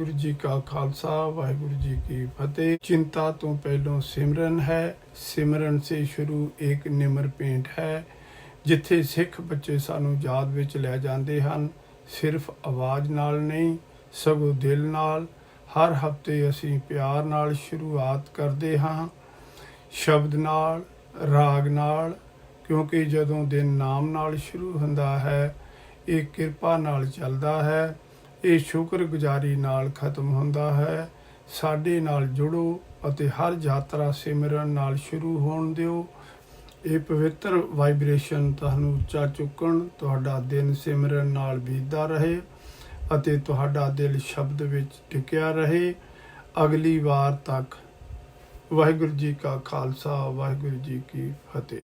ਵਾਹਿਗੁਰੂ जी का खालसा वाहिगुरु जी की फतेह। चिंता तो पहलों सिमरन है, सिमरन से शुरू एक निमर भेंट है। जिथे सिख बच्चे सानू याद विच लै जांदे हन, सिर्फ आवाज़ नाल नहीं सगों दिल नाल। हर हफ्ते असीं प्यार नाल शुरुआत करदे हां, शब्द नाल, राग नाल, क्योंकि जदों दिन नाम नाल शुरू हुंदा है, ये किरपा नाल चलदा है, ये शुक्रगुजारी नाल खत्म हुंदा है। साडे नाल जुड़ो ਅਤੇ हर यात्रा सिमरन नाल शुरू होण दिओ। ਇਹ ਪਵਿੱਤਰ ਵਾਈਬ੍ਰੇਸ਼ਨ ਤੁਹਾਨੂੰ ਉੱਚਾ ਚੁੱਕਣ, ਤੁਹਾਡਾ ਦਿਨ ਸਿਮਰਨ ਨਾਲ ਬੀਤਦਾ ਰਹੇ ਅਤੇ ਤੁਹਾਡਾ ਦਿਲ ਸ਼ਬਦ ਵਿੱਚ ਟਿਕਿਆ ਰਹੇ। ਅਗਲੀ ਵਾਰ ਤੱਕ ਵਾਹਿਗੁਰੂ ਜੀ ਕਾ ਖਾਲਸਾ ਵਾਹਿਗੁਰੂ ਜੀ ਕੀ ਫਤਿਹ।